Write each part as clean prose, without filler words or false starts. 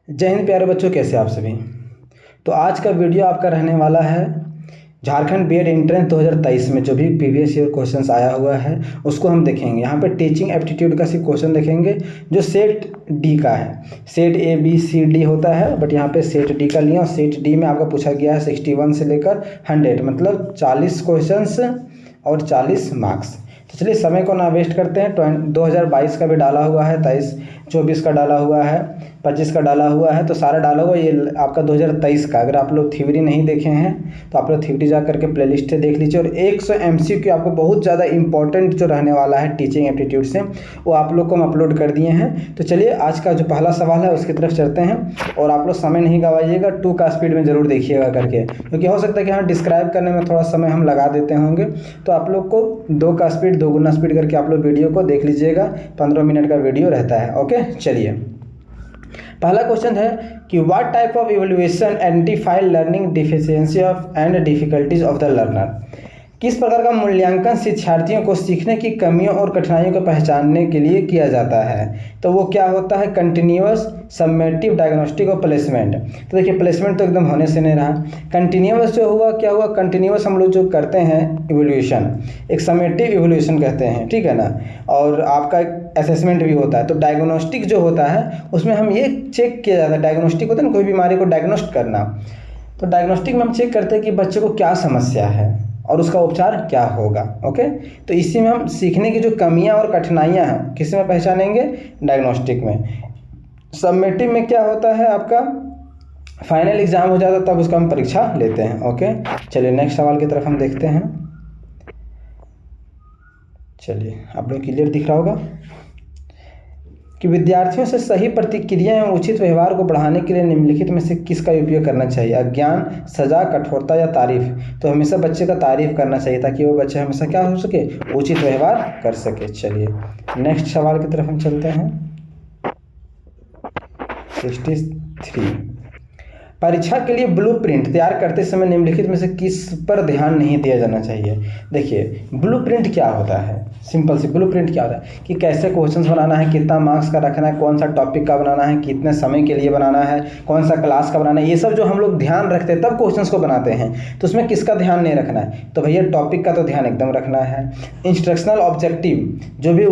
जय हिंद प्यारे बच्चों, कैसे आप सभी। तो आज का वीडियो आपका रहने वाला है झारखंड बीएड एंट्रेंस 2023 में जो भी प्रीवियस ईयर क्वेश्चंस आया हुआ है उसको हम देखेंगे। यहाँ पे टीचिंग एप्टीट्यूड का सिर्फ क्वेश्चन देखेंगे जो सेट डी का है। Set A B C D होता है, बट यहाँ पे सेट डी का लिया और सेट डी में आपका पूछा गया है 61 से लेकर 100, मतलब 40 क्वेश्चंस और 40 मार्क्स। तो चलिए समय को ना वेस्ट करते हैं। 2022 का भी डाला हुआ है, 23-24 का डाला हुआ है, 25 का डाला हुआ है, तो सारा डाला हुआ। ये आपका 2023 का, अगर आप लोग थ्योरी नहीं देखे हैं तो आप लोग थ्योरी जा करके प्ले लिस्ट देख लीजिए। और 100 MCQ आपको बहुत ज़्यादा इंपॉर्टेंट जो रहने वाला है टीचिंग एप्टीट्यूड से, वो आप लोग को हम अपलोड कर दिए हैं। तो चलिए आज का जो पहला सवाल है उसकी तरफ चलते हैं। और आप लोग समय नहीं गवाइएगा, 2 का स्पीड में ज़रूर देखिएगा करके, क्योंकि हो सकता है कि हाँ डिस्क्राइब करने में थोड़ा समय हम लगा देते होंगे। तो आप लोग को 2 का स्पीड 2 गुना स्पीड करके आप लोग वीडियो को देख लीजिएगा। 15 मिनट का वीडियो रहता है। ओके, चलिए पहला क्वेश्चन है कि what type of evaluation identify learning deficiency of and difficulties of the learner. किस प्रकार का मूल्यांकन शिक्षार्थियों को सीखने की कमियों और कठिनाइयों को पहचानने के लिए किया जाता है। तो वो क्या होता है, कंटिन्यूअस, समेटिव, डायग्नोस्टिक और प्लेसमेंट। तो देखिए प्लेसमेंट तो एकदम होने से नहीं रहा। कंटिन्यूअस जो हुआ, क्या हुआ, कंटिन्यूअस हम लोग जो करते हैं इवोल्यूशन, एक समेटिव इवोल्यूशन कहते हैं, ठीक है ना। और आपका असेसमेंट भी होता है। तो डायग्नोस्टिक जो होता है उसमें हम ये चेक किया जाता है, डायग्नोस्टिक होता है ना, कोई बीमारी को डायग्नोस्ट करना। तो डायग्नोस्टिक में हम चेक करते हैं कि बच्चे को क्या समस्या है और उसका उपचार क्या होगा। ओके, तो इसी में हम सीखने की जो कमियां और कठिनाइयां हैं किस में पहचानेंगे, डायग्नोस्टिक में। सबमेटिव में क्या होता है, आपका फाइनल एग्जाम हो जाता है तब उसका हम परीक्षा लेते हैं। ओके, चलिए नेक्स्ट सवाल की तरफ हम देखते हैं। चलिए आप लोग क्लियर दिख रहा होगा कि विद्यार्थियों से सही प्रतिक्रिया एवं उचित व्यवहार को बढ़ाने के लिए निम्नलिखित में से किसका उपयोग करना चाहिए। अज्ञान, सजा, कठोरता या तारीफ। तो हमेशा बच्चे का तारीफ करना चाहिए ताकि वो बच्चे हमेशा क्या हो सके, उचित व्यवहार कर सके। चलिए नेक्स्ट सवाल की तरफ हम चलते हैं। 63, परीक्षा के लिए ब्लूप्रिंट तैयार करते समय निम्नलिखित में से किस पर ध्यान नहीं दिया जाना चाहिए। देखिए ब्लूप्रिंट क्या होता है, सिंपल सी ब्लूप्रिंट क्या होता है कि कैसे क्वेश्चंस बनाना है, कितना मार्क्स का रखना है, कौन सा टॉपिक का बनाना है, कितने समय के लिए बनाना है, कौन सा क्लास का बनाना है, ये सब जो हम लोग ध्यान रखते हैं तब क्वेश्चंस को बनाते हैं। तो उसमें किसका ध्यान नहीं रखना है, तो भैया टॉपिक का तो ध्यान एकदम रखना है। इंस्ट्रक्शनल ऑब्जेक्टिव, जो भी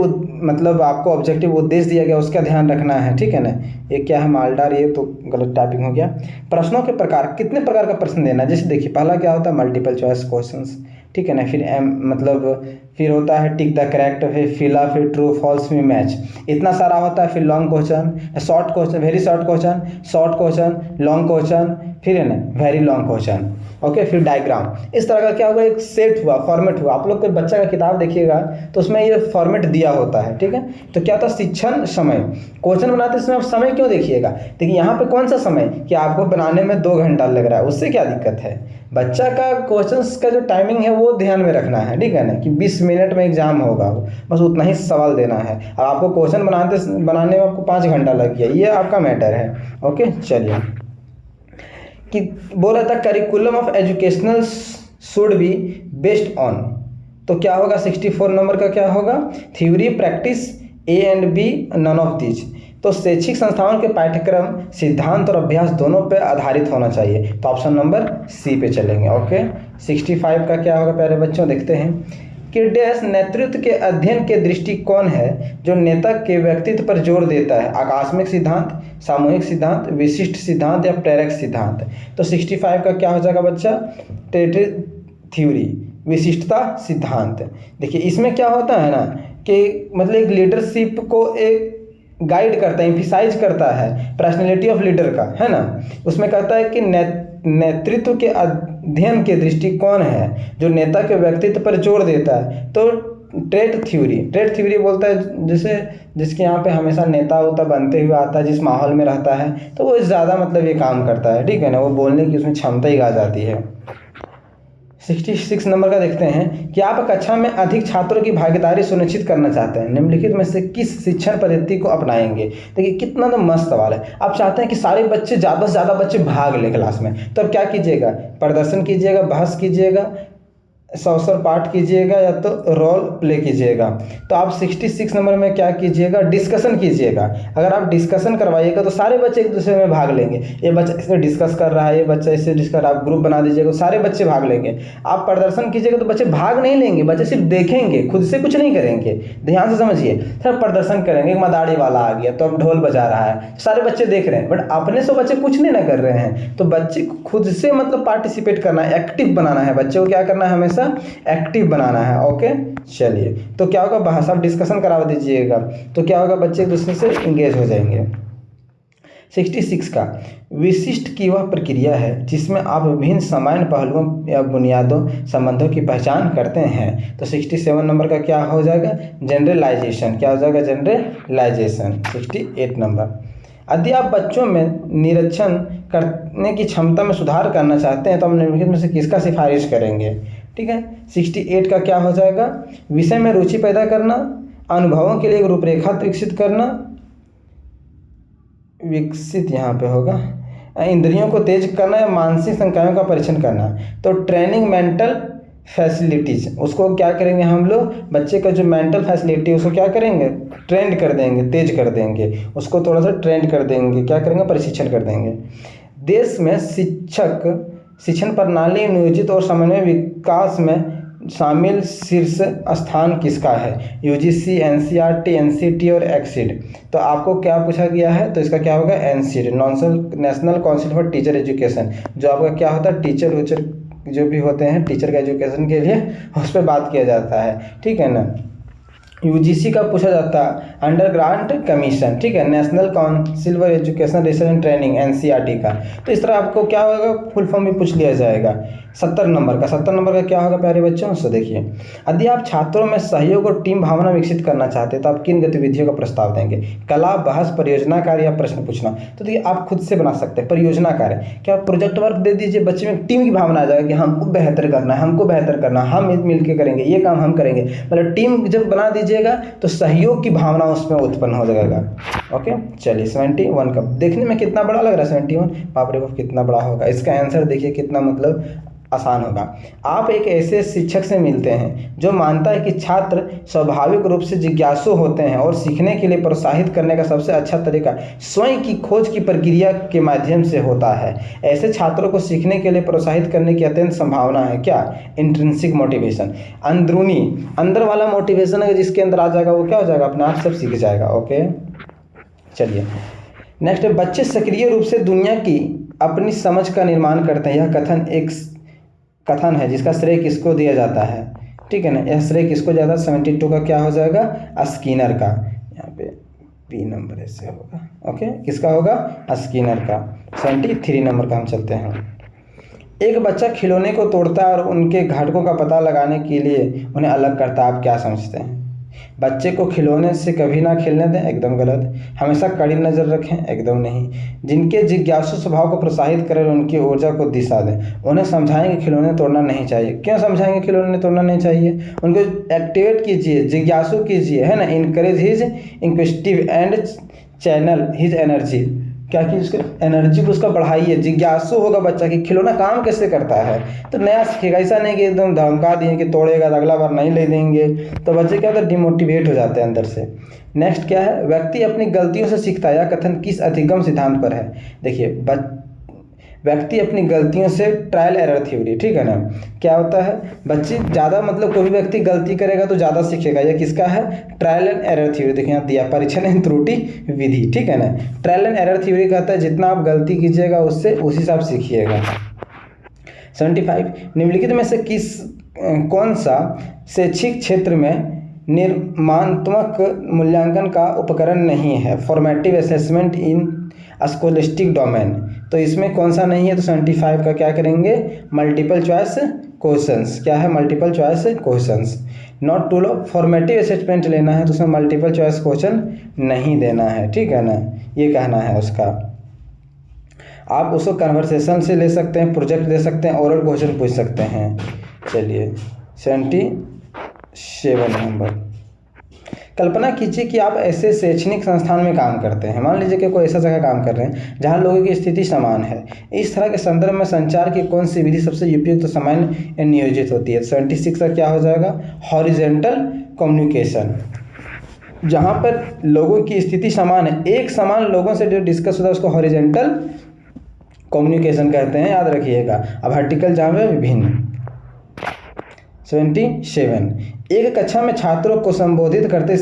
मतलब आपको ऑब्जेक्टिव उद्देश्य दिया गया उसका ध्यान रखना है, ठीक है ना। ये क्या है, मालदार, ये तो गलत टाइपिंग हो गया। प्रश्नों के प्रकार, कितने प्रकार का प्रश्न देना है। जैसे देखिए पहला क्या होता है, मल्टीपल चॉइस क्वेश्चंस, ठीक है ना। फिर फिर होता है टिक द करेक्ट, फिर फिला, फिर ट्रू फॉल्स में मैच, इतना सारा होता है। फिर long question, short question, very short question, short question, long question, फिर है ना वेरी लॉन्ग क्वेश्चन। ओके, फिर डायग्राम। इस तरह का क्या होगा, एक सेट हुआ, फॉर्मेट हुआ। आप लोग कोई बच्चा का किताब देखिएगा तो उसमें ये फॉर्मेट दिया होता है, ठीक है। तो क्या होता है, शिक्षण समय, क्वेश्चन बनाते समय आप समय क्यों देखिएगा। देखिए यहाँ पे कौन सा समय कि आपको बनाने में 2 घंटा लग रहा है, उससे क्या दिक्कत है। बच्चा का क्वेश्चंस का जो टाइमिंग है वो ध्यान में रखना है, ठीक है ना, कि 20 मिनट में एग्जाम होगा, बस उतना ही सवाल देना है। अब आपको क्वेश्चन बनाने में आपको 5 घंटा लग गया, ये आपका मैटर है। ओके, चलिए कि बोल रहा था curriculum of educational should be based on, तो क्या होगा 64 नंबर का क्या होगा, theory, practice, A and B, none of these. तो शैक्षिक संस्थाओं के पाठ्यक्रम सिद्धांत और अभ्यास दोनों पर आधारित होना चाहिए। तो ऑप्शन नंबर सी पे चलेंगे। ओके, 65 का क्या होगा प्यारे बच्चों, देखते हैं कि डैश नेतृत्व के अध्ययन के दृष्टिकोण है जो नेता के व्यक्तित्व पर जोर देता है। आकस्मिक सिद्धांत, सामूहिक सिद्धांत, विशिष्ट सिद्धांत या प्रेरक सिद्धांत। तो 65 का क्या हो जाएगा बच्चा, थ्योरी, विशिष्टता सिद्धांत। देखिए इसमें क्या होता है ना कि मतलब एक लीडरशिप को एक गाइड करता है, एम्फिसाइज करता है पर्सनैलिटी ऑफ लीडर का, है ना। उसमें कहता है कि नेतृत्व के अध्ययन के दृष्टिकोण है जो नेता के व्यक्तित्व पर जोर देता है। तो ट्रेट थ्योरी बोलता है जैसे जिसके यहाँ पे हमेशा नेता होता बनते हुए आता है, जिस माहौल में रहता है तो वो ज़्यादा मतलब ये काम करता है, ठीक है ना, वो बोलने की उसमें क्षमता ही आ जाती है। 66 नंबर का देखते हैं कि आप कक्षा में अधिक छात्रों की भागीदारी सुनिश्चित करना चाहते हैं, निम्नलिखित में से किस शिक्षण पद्धति को अपनाएंगे। देखिए कितना तो मस्त सवाल है। आप चाहते हैं कि सारे बच्चे, ज़्यादा से ज़्यादा बच्चे भाग लें क्लास में, तो अब क्या कीजिएगा, प्रदर्शन कीजिएगा, बहस कीजिएगा, सोशल पार्ट कीजिएगा या तो रोल प्ले कीजिएगा। तो आप 66 नंबर में क्या कीजिएगा, डिस्कशन कीजिएगा। अगर आप डिस्कशन करवाइएगा तो सारे बच्चे एक दूसरे में भाग लेंगे। ये बच्चा इससे डिस्कस कर रहा है, ये बच्चा इससे डिस्कस, आप ग्रुप बना दीजिएगा, सारे बच्चे भाग लेंगे। आप प्रदर्शन कीजिएगा तो बच्चे भाग नहीं लेंगे, बच्चे सिर्फ देखेंगे, खुद से कुछ नहीं करेंगे। ध्यान से समझिए, सिर्फ प्रदर्शन करेंगे। एक मदारी वाला आ गया तो अब ढोल बजा रहा है, सारे बच्चे देख रहे हैं, बट अपने से बच्चे कुछ नहीं ना कर रहे हैं। तो बच्चे को खुद से मतलब पार्टिसिपेट करना है, एक्टिव बनाना है। बच्चे को क्या करना है, हमेशा एक्टिव बनाना है। ओके, चलिए, तो क्या होगा, भाषा डिस्कशन करा दीजिएगा तो क्या होगा, बच्चे एक दूसरे से इंगेज हो जाएंगे। 66 का विशिष्ट की वह प्रक्रिया है जिसमें आप विभिन्न सामान्य पहलुओं या बुनियादों संबंधों की पहचान करते हैं। तो 67 नंबर का क्या हो जाएगा, जनरलाइजेशन। क्या हो जाएगा, जनरलाइजेशन। 68 नंबर, यदि आप बच्चों में निरीक्षण करने की क्षमता में सुधार करना चाहते हैं तो हम निम्नलिखित में से किसका सिफारिश करेंगे। ठीक है, 68 का क्या हो जाएगा, विषय में रुचि पैदा करना, अनुभवों के लिए एक रूपरेखा विकसित करना, विकसित यहाँ पे होगा, इंद्रियों को तेज करना या मानसिक संकायों का परीक्षण करना। तो ट्रेनिंग मेंटल फैसिलिटीज, उसको क्या करेंगे हम लोग, बच्चे का जो मेंटल फैसिलिटी उसको क्या करेंगे, ट्रेंड कर देंगे, तेज कर देंगे, उसको थोड़ा सा ट्रेंड कर देंगे, क्या करेंगे, प्रशिक्षण कर देंगे। देश में शिक्षण प्रणाली नियोजित और समन्वय विकास में शामिल शीर्ष स्थान किसका है, यूजीसी, एनसीईआरटी, एनसीटी और एक्सीड। तो आपको क्या पूछा गया है, तो इसका क्या होगा, एनसीड, national council for teacher education, जो आपका क्या होता है, टीचर जो भी होते हैं टीचर का एजुकेशन के लिए, उस पर बात किया जाता है। ठीक है ना, यूजीसी का पूछा जाता है, अंडर ग्रांट कमीशन। ठीक है, national council for education research and training, NCERT का। तो इस तरह आपको क्या होगा, फुल फॉर्म भी पूछ लिया जाएगा। 70 नंबर का क्या होगा प्यारे बच्चों, सो देखिए, यदि आप छात्रों में सहयोग और टीम भावना विकसित करना चाहते हैं तो आप किन गतिविधियों का प्रस्ताव देंगे, कला, बहस, परियोजना कार्य या प्रश्न पूछना। तो देखिए, आप खुद से बना सकते हैं परियोजना कार्य। क्या प्रोजेक्ट वर्क दे दीजिए, बच्चे में टीम की भावना आ जाएगा कि हमको बेहतर करना है, हमको बेहतर करना, हम मिल के करेंगे, ये काम हम करेंगे। मतलब टीम जब बना दीजिएगा तो सहयोग की भावना उसमें उत्पन्न हो जाएगा। ओके, चलिए, 71 का देखने में कितना बड़ा लग रहा है, 71, बाप रे बाप कितना बड़ा होगा। इसका आंसर देखिए कितना मतलब आसान होगा। आप एक ऐसे शिक्षक से मिलते हैं जो मानता है कि छात्र स्वाभाविक रूप से जिज्ञासु होते हैं और सीखने के लिए प्रोत्साहित करने का सबसे अच्छा तरीका स्वयं की खोज की प्रक्रिया के माध्यम से होता है। ऐसे छात्रों को सीखने के लिए प्रोत्साहित करने की अत्यंत संभावना है। क्या, इंट्रिंसिक मोटिवेशन, अंदरूनी, अंदर वाला मोटिवेशन है, जिसके अंदर आ जाएगा वो क्या हो जाएगा, अपने आप सब सीख जाएगा। ओके, चलिए नेक्स्ट, बच्चे सक्रिय रूप से दुनिया की अपनी समझ का निर्माण करते हैं। यह कथन एक कथन है जिसका श्रेय किसको दिया जाता है। ठीक है ना, यह श्रेय किसको जाता है, 72 का क्या हो जाएगा, स्किनर का। यहाँ पे बी नंबर ऐसे होगा। ओके, किसका होगा, स्किनर का। 73 नंबर का हम चलते हैं। एक बच्चा खिलौने को तोड़ता है और उनके घटकों का पता लगाने के लिए उन्हें अलग करता है। आप क्या समझते हैं, बच्चे को खिलौने से कभी ना खेलने दें, एकदम गलत। हमेशा कड़ी नज़र रखें, एकदम नहीं। जिनके जिज्ञासु स्वभाव को प्रोत्साहित करें, उनकी ऊर्जा को दिशा दें। उन्हें समझाएं कि खिलौने तोड़ना नहीं चाहिए। क्यों समझाएंगे खिलौने तोड़ना नहीं चाहिए, उनको एक्टिवेट कीजिए, जिज्ञासु कीजिए, है ना। Encourage his inquisitive and channel his energy, क्या कि उसके एनर्जी को उसका बढ़ाइए। जिज्ञासु होगा बच्चा कि खिलौना काम कैसे करता है, तो नया सीखेगा। ऐसा नहीं कि एकदम धमका दिए कि तोड़ेगा तो अगला बार नहीं ले देंगे, तो बच्चे क्या होता है, डिमोटिवेट हो जाते हैं अंदर से। नेक्स्ट क्या है, व्यक्ति अपनी गलतियों से सीखता है। यह कथन किस अधिगम सिद्धांत पर है। देखिए, व्यक्ति अपनी गलतियों से, ट्रायल एरर थ्योरी। ठीक है ना, क्या होता है, बच्चे ज़्यादा मतलब कोई भी व्यक्ति गलती करेगा तो ज़्यादा सीखेगा। यह किसका है, ट्रायल एंड एरर थ्योरी। देखिए यहाँ दिया, परीक्षण एंड त्रुटि विधि। ठीक है ना, ट्रायल एंड एरर थ्योरी कहता है जितना आप गलती कीजिएगा उससे उसी हिसाब सीखिएगा। 75, निम्नलिखित में से कौन सा शैक्षिक क्षेत्र में निर्माणात्मक मूल्यांकन का उपकरण नहीं है, फॉर्मेटिव असेसमेंट इन स्कोलिस्टिक डोमेन। तो इसमें कौन सा नहीं है, तो 75 का क्या करेंगे, मल्टीपल चॉइस क्वेश्चंस। क्या है, multiple choice questions. Not tool of formative assessment लेना है तो उसमें मल्टीपल चॉइस क्वेश्चन नहीं देना है। ठीक है ना, ये कहना है उसका। आप उसको कन्वर्सेशन से ले सकते हैं, प्रोजेक्ट दे सकते हैं, ओरल क्वेश्चन पूछ सकते हैं। चलिए 77 नंबर, कल्पना कीजिए कि आप ऐसे शैक्षणिक संस्थान में काम करते हैं, मान लीजिए कि कोई ऐसा जगह काम कर रहे हैं जहां लोगों की स्थिति समान है। इस तरह के संदर्भ में संचार की कौन सी विधि सबसे उपयुक्त सामान्य नियोजित होती है? 76 का क्या हो जाएगा? Horizontal communication. जहां पर लोगों की स्थिति समान है, एक समान लोगों से जो डिस्कस होता है उसको हॉरिजेंटल कम्युनिकेशन कहते हैं, याद रखिएगा। अब वर्टिकल जहाँ पे विभिन्न। 77 एक कक्षा में छात्रों को संबोधित करते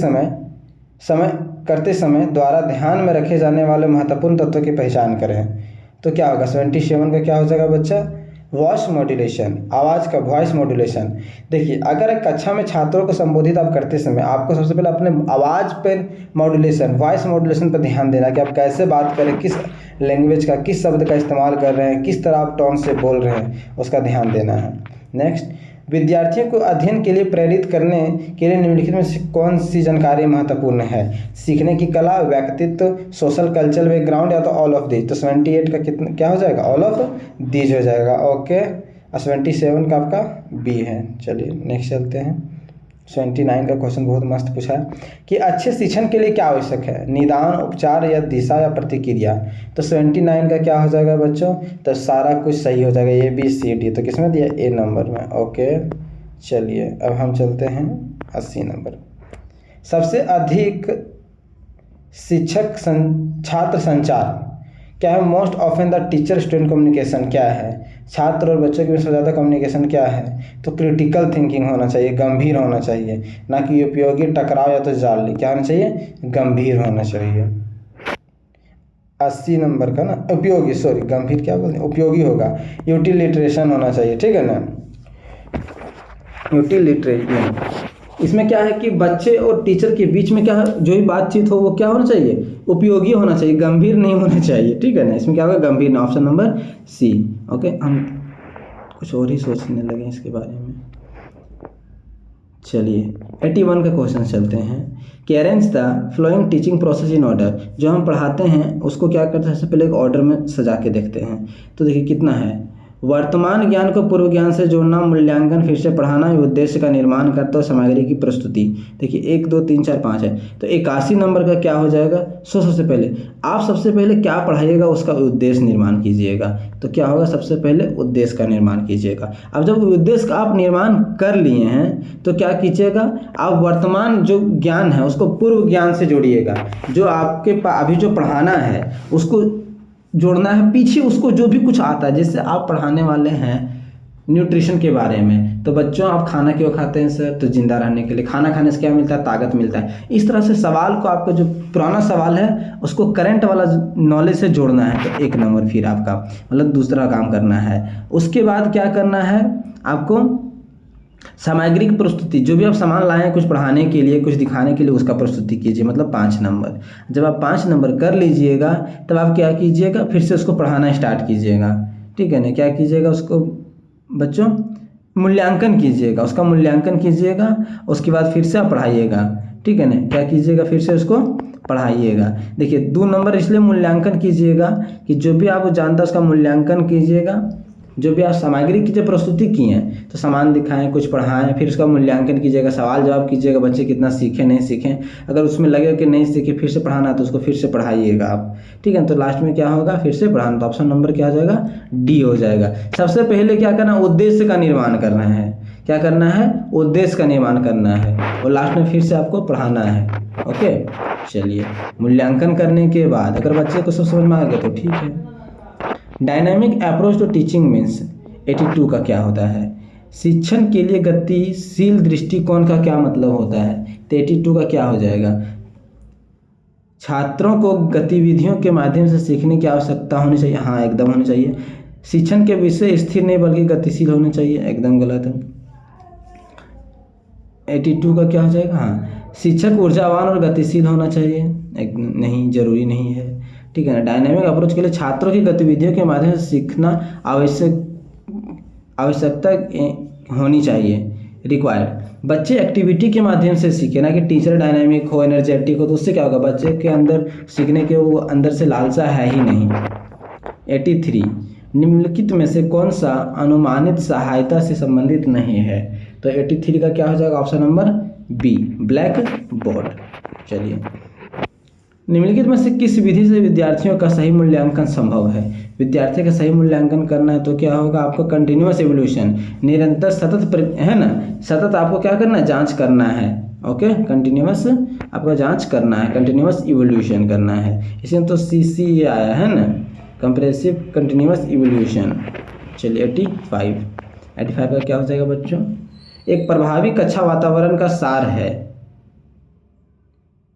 समय द्वारा ध्यान में रखे जाने वाले महत्वपूर्ण तत्वों की पहचान करें। तो क्या होगा? 77 का क्या हो जाएगा बच्चा? वॉइस मॉड्यूलेशन, आवाज़ का वॉइस मॉड्यूलेशन। देखिए, अगर एक कक्षा में छात्रों को संबोधित आप करते समय आपको सबसे पहले अपने आवाज़ पर मॉड्यूलेशन, वॉइस मॉड्यूलेशन पर ध्यान देना कि आप कैसे बात करें, किस लैंग्वेज का, किस शब्द का इस्तेमाल कर रहे हैं, किस तरह आप टोन से बोल रहे हैं, उसका ध्यान देना है। नेक्स्ट, विद्यार्थियों को अध्ययन के लिए प्रेरित करने के लिए निम्नलिखित में से कौन सी जानकारी महत्वपूर्ण है? सीखने की कला, व्यक्तित्व, सोशल कल्चरल बैकग्राउंड, या तो ऑल ऑफ दीज। तो 78 का कितना क्या हो जाएगा? ऑल ऑफ दीज हो जाएगा। ओके, 77 का आपका बी है। चलिए नेक्स्ट चलते हैं। 79 का क्वेश्चन बहुत मस्त पूछा है कि अच्छे शिक्षण के लिए क्या आवश्यक है? निदान, उपचार, या दिशा, या प्रतिक्रिया। तो 79 का क्या हो जाएगा बच्चों? तो सारा कुछ सही हो जाएगा, ए बी सी डी। तो किसमें दिया? ए नंबर में। ओके, चलिए अब हम चलते हैं 80 नंबर। सबसे अधिक शिक्षक छात्र संचार क्या है? Most often the teacher student communication क्या है? छात्र और बच्चों के बीच में ज़्यादा कम्युनिकेशन क्या है? तो क्रिटिकल थिंकिंग होना चाहिए, गंभीर होना चाहिए, ना कि उपयोगी, टकराव या तो जाली। क्या होना चाहिए? गंभीर होना चाहिए। 80 नंबर का ना उपयोगी, सॉरी गंभीर क्या बोलते हैं, उपयोगी होगा। यूटिलिटेशन होना चाहिए, ठीक है ना, यूटिलिटेशन। इसमें क्या है कि बच्चे और टीचर के बीच में क्या जो भी बातचीत हो वो क्या होना चाहिए? उपयोगी होना चाहिए, गंभीर नहीं होना चाहिए, ठीक है ना। इसमें क्या होगा? गंभीर ना, ऑप्शन नंबर सी। ओके, हम कुछ और ही सोचने लगे इसके बारे में। चलिए 81 का क्वेश्चन चलते हैं कि arrange the flowing teaching process in order. जो हम पढ़ाते हैं उसको क्या करते हैं? सबसे पहले एक ऑर्डर में सजा के देखते हैं। तो देखिए कितना है? वर्तमान ज्ञान को पूर्व ज्ञान से जोड़ना, मूल्यांकन, फिर से पढ़ाना, उद्देश्य का निर्माण करता हो, सामग्री की प्रस्तुति। देखिए 1 2 3 4 5 है, तो 81 नंबर का क्या हो जाएगा? सबसे पहले आप सबसे पहले क्या पढ़ाइएगा उसका उद्देश्य निर्माण कीजिएगा। तो क्या होगा? सबसे पहले उद्देश्य का निर्माण कीजिएगा। अब जब उद्देश्य का आप निर्माण कर लिए हैं तो क्या कीजिएगा? आप वर्तमान जो ज्ञान है उसको पूर्व ज्ञान से जोड़िएगा। जो आपके अभी जो पढ़ाना है उसको जोड़ना है पीछे, उसको जो भी कुछ आता है। जैसे आप पढ़ाने वाले हैं न्यूट्रिशन के बारे में, तो बच्चों आप खाना क्यों खाते हैं सर? तो जिंदा रहने के लिए। खाना खाने से क्या मिलता है? ताकत मिलता है। इस तरह से सवाल को, आपका जो पुराना सवाल है उसको करंट वाला नॉलेज से जोड़ना है। तो 1 नंबर फिर आपका मतलब दूसरा काम करना है। उसके बाद क्या करना है आपको? सामग्रिक प्रस्तुति, जो भी आप सामान लाए हैं कुछ पढ़ाने के लिए, कुछ दिखाने के लिए, उसका प्रस्तुति कीजिए, मतलब 5 नंबर। जब आप 5 नंबर कर लीजिएगा तब आप क्या कीजिएगा? फिर से उसको पढ़ाना स्टार्ट कीजिएगा, ठीक है ना। क्या कीजिएगा? उसको बच्चों मूल्यांकन कीजिएगा, उसका मूल्यांकन कीजिएगा। उसके बाद फिर से आप पढ़ाइएगा, ठीक है ना। क्या कीजिएगा? फिर से उसको पढ़ाइएगा। देखिए 2 नंबर इसलिए मूल्यांकन कीजिएगा कि जो भी आप जानता है उसका मूल्यांकन कीजिएगा। जो भी आप सामग्री की जो प्रस्तुति की हैं, तो सामान दिखाएं, कुछ पढ़ाएं, फिर उसका मूल्यांकन कीजिएगा, सवाल जवाब कीजिएगा, बच्चे कितना सीखे नहीं सीखे। अगर उसमें लगेगा कि नहीं सीखे, फिर से पढ़ाना, तो उसको फिर से पढ़ाइएगा आप, ठीक है। तो लास्ट में क्या होगा? फिर से पढ़ाना। तो ऑप्शन नंबर क्या हो जाएगा? डी हो जाएगा। सबसे पहले क्या करना? उद्देश्य का निर्माण करना है। क्या करना है? उद्देश्य का निर्माण करना है, और लास्ट में फिर से आपको पढ़ाना है। ओके, चलिए मूल्यांकन करने के बाद अगर बच्चे को सब समझ में आ गया तो ठीक है। Dynamic approach to teaching means 82 का क्या होता है? शिक्षण के लिए गतिशील दृष्टिकोण का क्या मतलब होता है? तो 82 का क्या हो जाएगा? छात्रों को गतिविधियों के माध्यम से सीखने की आवश्यकता होनी चाहिए। हाँ, एकदम होनी चाहिए। शिक्षण के विषय स्थिर नहीं बल्कि गतिशील होने चाहिए। एकदम गलत है। 82 का क्या हो जाएगा? हाँ, शिक्षक ऊर्जावान और गतिशील होना चाहिए। नहीं, जरूरी नहीं है, ठीक है ना। डायनामिक अप्रोच के लिए छात्रों की गतिविधियों के माध्यम से सीखना आवश्यकता होनी चाहिए, रिक्वायर्ड। बच्चे एक्टिविटी के माध्यम से सीखे, ना कि टीचर डायनामिक हो, एनर्जेटिक हो, तो उससे क्या होगा? बच्चे के अंदर सीखने के वो अंदर से लालसा है ही नहीं। 83 निम्नलिखित में से कौन सा अनुमानित सहायता से संबंधित नहीं है? तो 83 का क्या हो जाएगा? Option number B black board. चलिए, निम्नलिखित में से किस विधि से विद्यार्थियों का सही मूल्यांकन संभव है? विद्यार्थी का सही मूल्यांकन करना है तो क्या होगा आपको? कंटिन्यूअस इवोल्यूशन, निरंतर सतत है ना, सतत आपको क्या करना है? जांच करना है। ओके, कंटिन्यूअस आपको जांच करना है, कंटिन्यूअस इवोल्यूशन करना है, इसमें तो CC आया है ना, कंप्रेसिव कंटिन्यूअस इवोल्यूशन। चलिए 85 का क्या हो जाएगा बच्चों? एक प्रभावी कक्षा वातावरण का सार है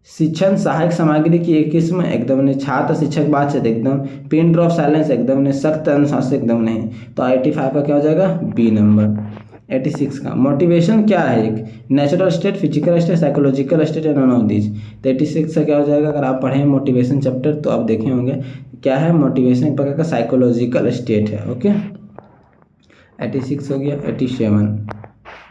शिक्षण सहायक सामग्री की एक किस्म, एकदम नहीं। छात्र शिक्षक बातचीत, एकदम। पिन ड्रॉप साइलेंस, एकदम नहीं। सख्त अनुशासन, एकदम नहीं। तो 85 का क्या हो जाएगा? B number. 86 का मोटिवेशन क्या है? एक natural state, physical state, psychological state, none of this. तो 86 का क्या हो जाएगा? अगर आप पढ़ें मोटिवेशन चैप्टर तो आप देखे होंगे क्या है मोटिवेशन, एक प्रकार का साइकोलॉजिकल स्टेट है। ओके, 86 हो गया। 87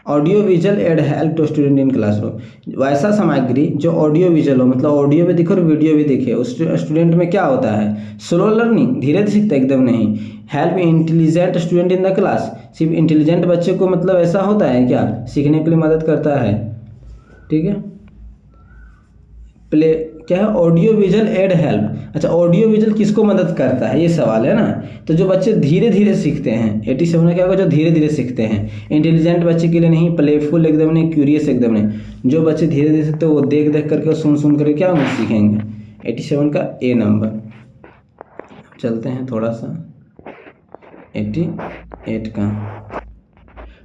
audio visual aid help to student in classroom, वैसा सामग्री जो ऑडियो विजुअल हो, मतलब ऑडियो भी दिखे और वीडियो भी दिखे, उस स्टूडेंट में क्या होता है? स्लो लर्निंग, धीरे सीखता, एकदम नहीं। Help intelligent student in the class, सिर्फ इंटेलिजेंट बच्चे को मतलब ऐसा होता है क्या? सीखने के लिए मदद करता है। ठीक है, प्ले क्या है? Audio visual aid help. अच्छा, ऑडियो विजुअल किसको मदद करता है, ये सवाल है ना। तो जो बच्चे धीरे धीरे सीखते हैं, 87 में क्या होगा? जो धीरे धीरे सीखते हैं। इंटेलिजेंट बच्चे के लिए नहीं, प्लेफुल एकदम नहीं, क्यूरियस एकदम नहीं। जो बच्चे धीरे धीरे सीखते हैं वो देख देख करके और सुन सुन करके क्या होंगे? सीखेंगे। 87 का ए नंबर। चलते हैं थोड़ा सा 88 का।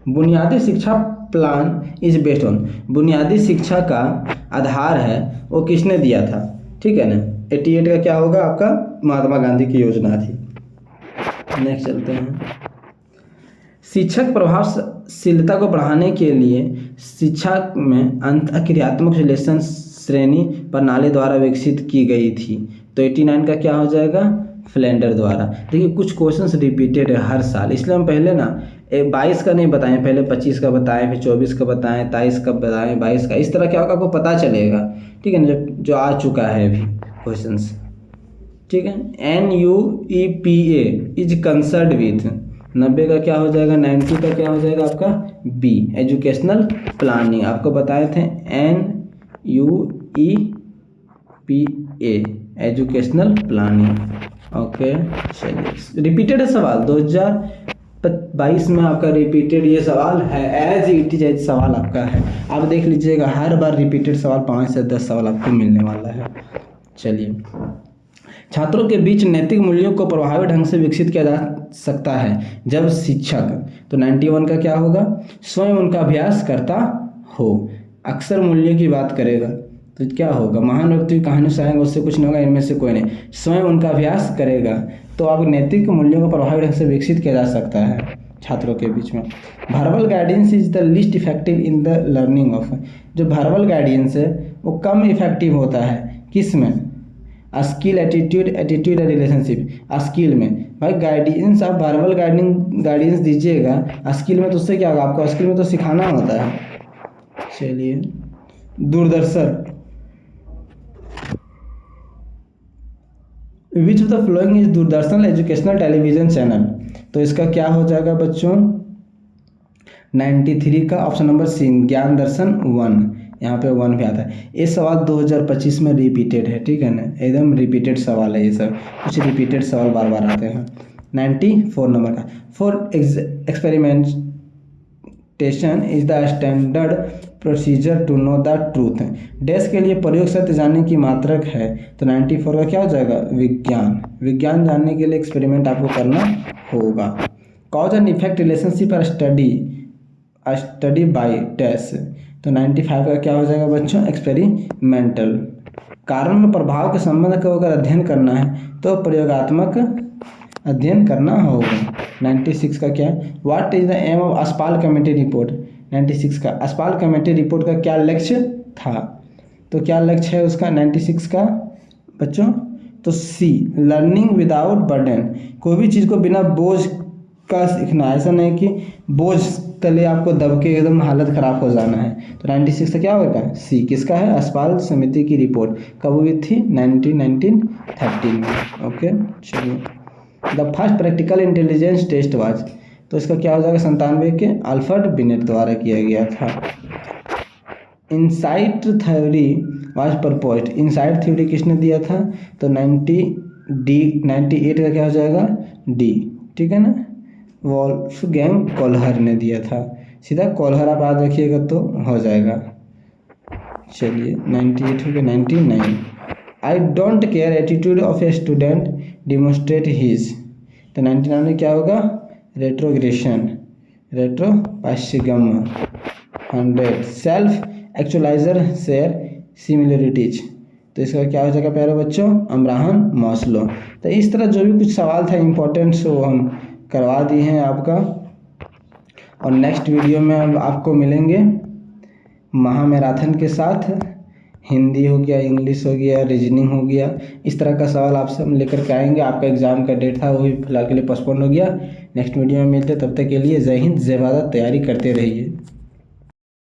बुनियादी शिक्षा प्लान इज बेस्ड ऑन, बुनियादी शिक्षा का आधार है वो किसने दिया था? ठीक है ना। 88 का क्या होगा आपका? महात्मा गांधी की योजना थी। नेक्स्ट चलते हैं। शिक्षक प्रभावशीलता को बढ़ाने के लिए शिक्षा में अंतःक्रियात्मक विश्लेषण श्रेणी प्रणाली द्वारा विकसित की गई थी। तो 89 का क्या हो जाएगा? फ्लेंडर द्वारा। देखिए कुछ क्वेश्चंस रिपीटेड है हर साल, इसलिए हम पहले ना 22 का नहीं बताएं, पहले 25 का बताएं, फिर 24 का बताएं, 23 का बताएं, 22 का। इस तरह क्या होगा? आपको पता चलेगा। ठीक है ना, जो आ चुका है अभी क्वेश्चंस। ठीक है, NUEPA इज कंसर्ड विथ, 90 का क्या हो जाएगा? 90 का क्या हो जाएगा आपका? B educational planning. आपको बताए थे NUEPA एजुकेशनल प्लानिंग। ओके, चलिए रिपीटेड है सवाल 2022 में आपका रिपीटेड ये सवाल है, एज इट इज एज सवाल आपका है। आप देख लीजिएगा हर बार रिपीटेड सवाल 5 से 10 सवाल आपको मिलने वाला है। चलिए, छात्रों के बीच नैतिक मूल्यों को प्रभावी ढंग से विकसित किया जा सकता है जब शिक्षक, तो 91 का क्या होगा? स्वयं उनका अभ्यास करता हो, अक्सर मूल्यों की बात करेगा। तो क्या होगा? महान व्यक्ति की कहानी सुनाएंगे, उससे कुछ नहीं होगा, इनमें से कोई नहीं। स्वयं उनका अभ्यास करेगा, तो आप नैतिक मूल्यों को प्रभावी ढंग से विकसित किया जा सकता है छात्रों के बीच में। Verbal guidance is the least effective in the learning of, जो वर्बल गाइडेंस है वो कम इफेक्टिव होता है किस में? स्किल, एटीट्यूड और रिलेशनशिप। स्किल में भाई गाइडेंस, आप वर्बल गाइडेंस दीजिएगा, स्किल में तो उससे क्या होगा? आपको स्किल में तो सिखाना होता है। चलिए, Doordarshan, which of the following is Doordarshan educational television channel? तो इसका क्या हो जाएगा बच्चों? 93 का ऑप्शन नंबर सी ज्ञान दर्शन 1, यहाँ पे 1 भी आता है। ये सवाल 2025 में रिपीटेड है। ठीक है ना, एकदम रिपीटेड सवाल है ये सब, कुछ रिपीटेड सवाल बार बार आते हैं। 94 नंबर का, for experimentation is the standard procedure to know the truth, dash के लिए प्रयोग सत्य जानने की मात्रक है। तो 94 का क्या हो जाएगा? विज्ञान, विज्ञान जानने के लिए एक्सपेरिमेंट आपको करना होगा। कॉज एंड इफेक्ट रिलेशनशिप और स्टडी बाय डैश, तो 95 का क्या हो जाएगा बच्चों? एक्सपेरिमेंटल। कारण और प्रभाव के संबंध को अगर अध्ययन करना है तो प्रयोगात्मक अध्ययन करना होगा। 96 का क्या है? What is the aim of Aspal committee report? 96 का असपाल कमेटी रिपोर्ट का क्या लक्ष्य था? तो क्या लक्ष्य है उसका 96 का बच्चों? तो सी लर्निंग विदाउट बर्डन, कोई भी चीज़ को बिना बोझ का सीखना। ऐसा नहीं कि बोझ तले आपको दब के एकदम हालत ख़राब हो जाना है। तो 96 का क्या होगा? सी किसका है? असपाल समिति की रिपोर्ट कब हुई थी? 1913 में। ओके, चलिए, the first practical intelligence test was, तो इसका क्या हो जाएगा? 97 के अल्फ्रेड बिनेट द्वारा किया गया था। Insight theory was proposed, insight theory किसने दिया था? तो 98 का क्या हो जाएगा? डी, ठीक है ना, वोल्फगैंग कोल्हर ने दिया था। सीधा कोल्हर आप याद रखिएगा तो हो जाएगा। चलिए 98 हो गया, 99 I don't care attitude of a student demonstrate his, तो 99 में क्या होगा? रेट्रोग्रेशन, रेट्रोपासिगम। 100 सेल्फ एक्चुअलाइजर शेयर सिमिलरिटीज, तो इसका क्या हो जाएगा प्यारे बच्चों? Abraham Maslow. तो इस तरह जो भी कुछ सवाल था इम्पोर्टेंट वो हम करवा दिए हैं आपका, और नेक्स्ट वीडियो में अब आपको मिलेंगे महामैराथन के साथ। हिंदी हो गया, इंग्लिश हो गया, रीजनिंग हो गया, इस तरह का सवाल आपसे हम लेकर के आएंगे। आपका एग्ज़ाम का डेट था वो भी फिलहाल के लिए पोस्टपोन हो गया। नेक्स्ट वीडियो में मिलते, तब तक के लिए जय हिंद जय भारत, तैयारी करते रहिए।